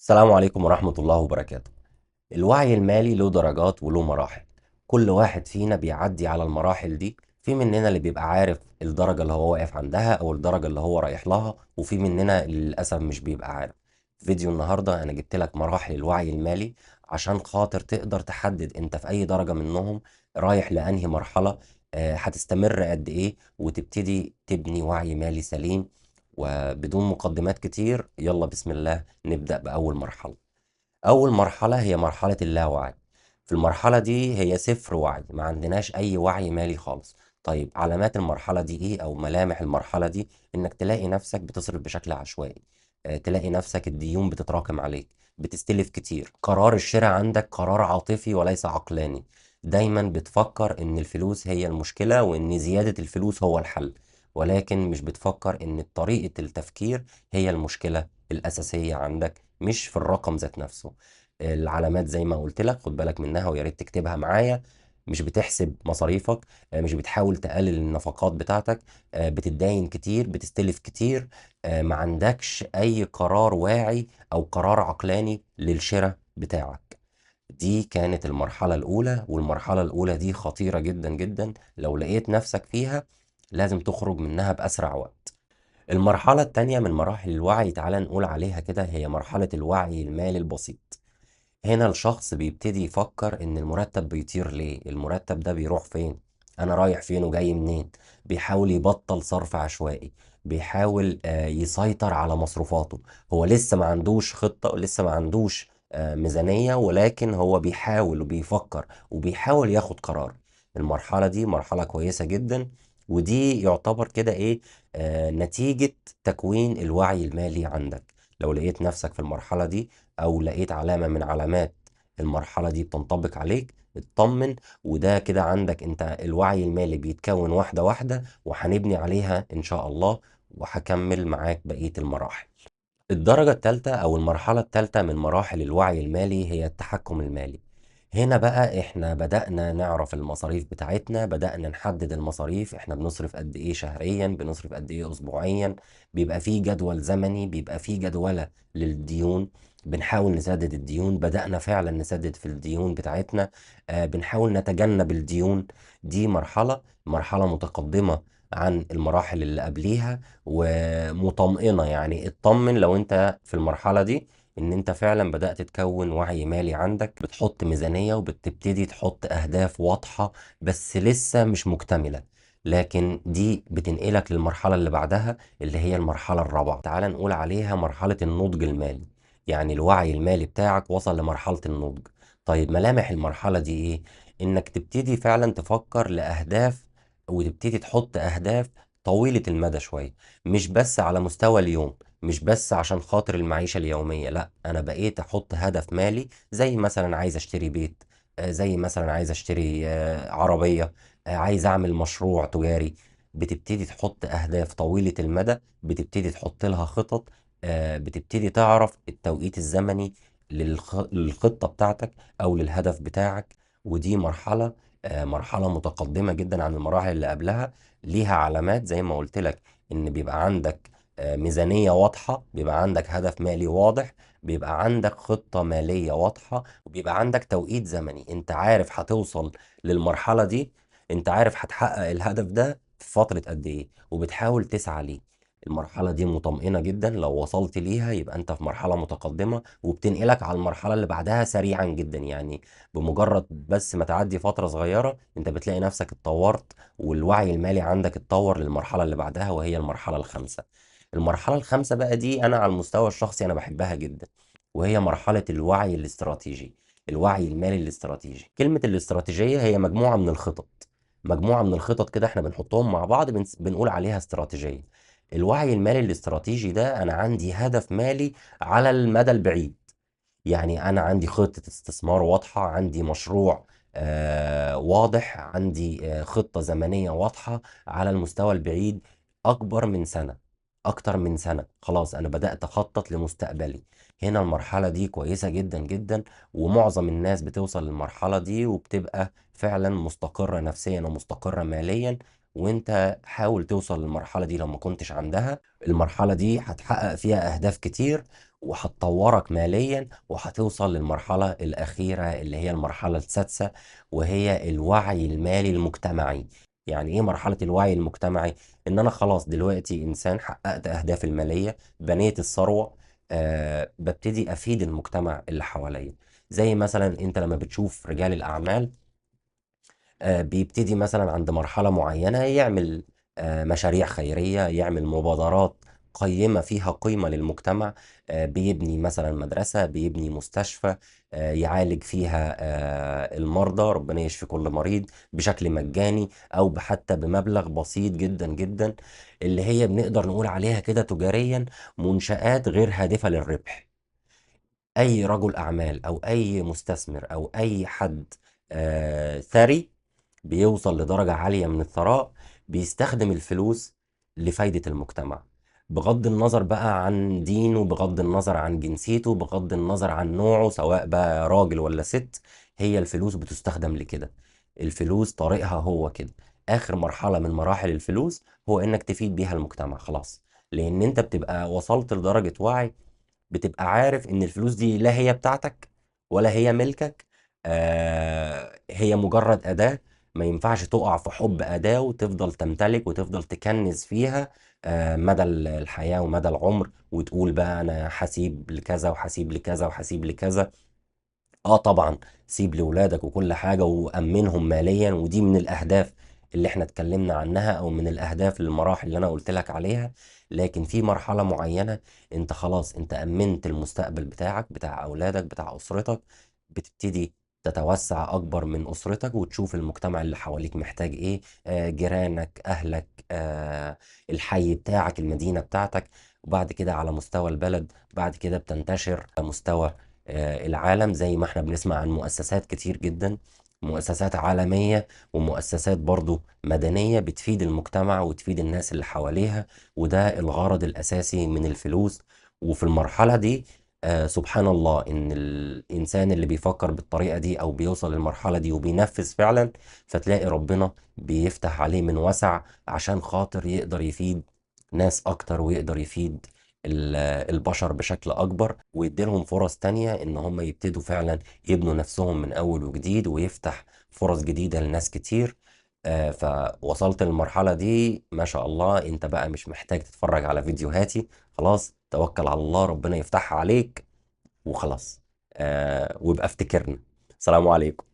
السلام عليكم ورحمة الله وبركاته. الوعي المالي له درجات وله مراحل. كل واحد فينا بيعدي على المراحل دي. في مننا اللي بيبقى عارف الدرجة اللي هو واقف عندها أو الدرجة اللي هو رايح لها، وفي مننا اللي للأسف مش بيبقى عارف. فيديو النهاردة أنا جبت لك مراحل الوعي المالي عشان خاطر تقدر تحدد أنت في أي درجة منهم، رايح لأنهي مرحلة، هتستمر قد إيه، وتبتدي تبني وعي مالي سليم. وبدون مقدمات كتير، يلا بسم الله نبدأ بأول مرحلة. أول مرحلة هي مرحلة اللاوعي. في المرحلة دي هي صفر وعي، ما عندناش أي وعي مالي خالص. طيب علامات المرحلة دي إيه أو ملامح المرحلة دي؟ إنك تلاقي نفسك بتصرف بشكل عشوائي، تلاقي نفسك الديون بتتراكم عليك، بتستلف كتير، قرار الشراء عندك قرار عاطفي وليس عقلاني. دايما بتفكر إن الفلوس هي المشكلة وإن زيادة الفلوس هو الحل، ولكن مش بتفكر إن طريقة التفكير هي المشكلة الأساسية عندك، مش في الرقم ذات نفسه. العلامات زي ما قلت لك خد بالك منها ويا ريت تكتبها معايا. مش بتحسب مصاريفك، مش بتحاول تقلل النفقات بتاعتك، بتتداين كتير، بتستلف كتير، ما عندكش اي قرار واعي او قرار عقلاني للشراء بتاعك. دي كانت المرحلة الأولى، والمرحلة الأولى دي خطيرة جدا جدا. لو لقيت نفسك فيها لازم تخرج منها بأسرع وقت. المرحلة التانية من مراحل الوعي، تعالى نقول عليها كده، هي مرحلة الوعي المالي البسيط. هنا الشخص بيبتدي يفكر ان المرتب بيطير ليه، المرتب ده بيروح فين، انا رايح فين وجاي منين. بيحاول يبطل صرف عشوائي، بيحاول يسيطر على مصروفاته. هو لسه ما عندوش خطة ولسه ما عندوش ميزانية، ولكن هو بيحاول وبيفكر وبيحاول ياخد قرار. المرحلة دي مرحلة كويسة جدا، ودي يعتبر كده ايه، نتيجة تكوين الوعي المالي عندك. لو لقيت نفسك في المرحلة دي او لقيت علامة من علامات المرحلة دي بتنطبق عليك، اطمن. وده كده عندك انت الوعي المالي بيتكون واحدة واحدة، وهنبني عليها ان شاء الله، وهكمل معاك بقية المراحل. الدرجة الثالثة أو المرحلة الثالثة من مراحل الوعي المالي هي التحكم المالي. هنا بقى إحنا بدأنا نعرف المصاريف بتاعتنا، بدأنا نحدد المصاريف، إحنا بنصرف قد إيه شهريا، بنصرف قد إيه أسبوعيا. بيبقى فيه جدول زمني، بيبقى فيه جدولة للديون. بنحاول نسدد الديون، بدأنا فعلا نسدد في الديون بتاعتنا. بنحاول نتجنب الديون. دي مرحلة متقدمة عن المراحل اللي قبليها ومطمئنة. يعني اطمن لو انت في المرحلة دي ان انت فعلا بدأت تكون وعي مالي عندك، بتحط ميزانية وبتبتدي تحط اهداف واضحة، بس لسه مش مكتملة. لكن دي بتنقلك للمرحلة اللي بعدها اللي هي المرحلة الرابعة، تعال نقول عليها مرحلة النضج المالي. يعني الوعي المالي بتاعك وصل لمرحلة النضج. طيب ملامح المرحلة دي ايه؟ انك تبتدي فعلا تفكر لأهداف، وتبتدي تحط أهداف طويلة المدى شوية، مش بس على مستوى اليوم، مش بس عشان خاطر المعيشة اليومية. لا، أنا بقيت أحط هدف مالي، زي مثلا عايز أشتري بيت، زي مثلا عايز أشتري عربية، عايز أعمل مشروع تجاري. بتبتدي تحط أهداف طويلة المدى، بتبتدي تحط لها خطط، بتبتدي تعرف التوقيت الزمني للخطة بتاعتك أو للهدف بتاعك. ودي مرحلة متقدمة جدا عن المراحل اللي قبلها. ليها علامات زي ما قلت لك، ان بيبقى عندك ميزانية واضحة، بيبقى عندك هدف مالي واضح، بيبقى عندك خطة مالية واضحة، وبيبقى عندك توقيت زمني. انت عارف هتوصل للمرحلة دي، انت عارف هتحقق الهدف ده في فترة قد ايه، وبتحاول تسعى ليه. المرحلة دي مطمئنة جدا، لو وصلت ليها يبقى انت في مرحلة متقدمة، وبتنقلك على المرحلة اللي بعدها سريعا جدا. يعني بمجرد بس ما تعدي فترة صغيرة انت بتلاقي نفسك اتطورت، والوعي المالي عندك اتطور للمرحلة اللي بعدها وهي المرحلة الخامسة. المرحلة الخامسة بقى دي أنا على المستوى الشخصي أنا بحبها جدا، وهي مرحلة الوعي الاستراتيجي. الوعي المالي الاستراتيجي، كلمة الاستراتيجية هي مجموعة من الخطط، مجموعة من الخطط كده احنا بنحطهم مع بعض بنقول عليها استراتيجية. الوعي المالي الاستراتيجي ده أنا عندي هدف مالي على المدى البعيد. يعني أنا عندي خطة استثمار واضحة، عندي مشروع واضح، عندي خطة زمنية واضحة على المستوى البعيد، أكبر من سنة، أكتر من سنة. خلاص أنا بدأت أخطط لمستقبلي. هنا المرحلة دي كويسة جدا جدا، ومعظم الناس بتوصل للمرحلة دي وبتبقى فعلا مستقرة نفسيا ومستقرة ماليا. وانت حاول توصل للمرحلة دي لو ما كنتش عندها. المرحلة دي هتحقق فيها أهداف كتير، وهتطورك ماليا، وهتوصل للمرحلة الأخيرة اللي هي المرحلة السادسة، وهي الوعي المالي المجتمعي. يعني إيه مرحلة الوعي المجتمعي؟ إن أنا خلاص دلوقتي إنسان حققت أهدافي المالية، بنيت الثروة، ببتدي أفيد المجتمع اللي حواليا. زي مثلا أنت لما بتشوف رجال الأعمال، بيبتدي مثلا عند مرحلة معينة يعمل مشاريع خيرية، يعمل مبادرات قيمة فيها قيمة للمجتمع، بيبني مثلا مدرسة، بيبني مستشفى، يعالج فيها المرضى، ربنا يشفي كل مريض بشكل مجاني أو حتى بمبلغ بسيط جدا جدا، اللي هي بنقدر نقول عليها كده تجاريا منشآت غير هادفة للربح. اي رجل اعمال او اي مستثمر او اي حد ثري بيوصل لدرجة عالية من الثراء، بيستخدم الفلوس لفايدة المجتمع، بغض النظر بقى عن دينه، بغض النظر عن جنسيته، بغض النظر عن نوعه، سواء بقى راجل ولا ست. هي الفلوس بتستخدم لكده. الفلوس طريقها هو كده. آخر مرحلة من مراحل الفلوس هو إنك تفيد بيها المجتمع خلاص. لأن أنت بتبقى وصلت لدرجة وعي، بتبقى عارف ان الفلوس دي لا هي بتاعتك ولا هي ملكك. هي مجرد أداة. ما ينفعش تقع في حب أداة وتفضل تمتلك وتفضل تكنز فيها مدى الحياة ومدى العمر، وتقول بقى أنا هسيب لكذا وهسيب لكذا وهسيب لكذا. اه طبعا، سيب لولادك وكل حاجة وأمنهم ماليا، ودي من الأهداف اللي احنا اتكلمنا عنها، أو من الأهداف للمراحل اللي أنا قلت لك عليها. لكن في مرحلة معينة انت خلاص انت أمنت المستقبل بتاعك، بتاع أولادك، بتاع أسرتك، بتبتدي تتوسع أكبر من أسرتك وتشوف المجتمع اللي حواليك محتاج إيه، جيرانك، أهلك، الحي بتاعك، المدينة بتاعتك، وبعد كده على مستوى البلد. بعد كده بتنتشر على مستوى العالم، زي ما احنا بنسمع عن مؤسسات كتير جدا، مؤسسات عالمية ومؤسسات برضو مدنية بتفيد المجتمع وتفيد الناس اللي حواليها. وده الغرض الأساسي من الفلوس. وفي المرحلة دي سبحان الله إن الإنسان اللي بيفكر بالطريقة دي أو بيوصل للمرحلة دي وبينفذ فعلا، فتلاقي ربنا بيفتح عليه من وسع عشان خاطر يقدر يفيد ناس أكتر، ويقدر يفيد البشر بشكل أكبر، ويديلهم فرص تانية إن هم يبتدوا فعلا يبنوا نفسهم من أول وجديد، ويفتح فرص جديدة لناس كتير. فوصلت للمرحلة دي ما شاء الله، أنت بقى مش محتاج تتفرج على فيديوهاتي، خلاص توكل على الله، ربنا يفتحها عليك وخلاص. ويبقى افتكرنا. السلام عليكم.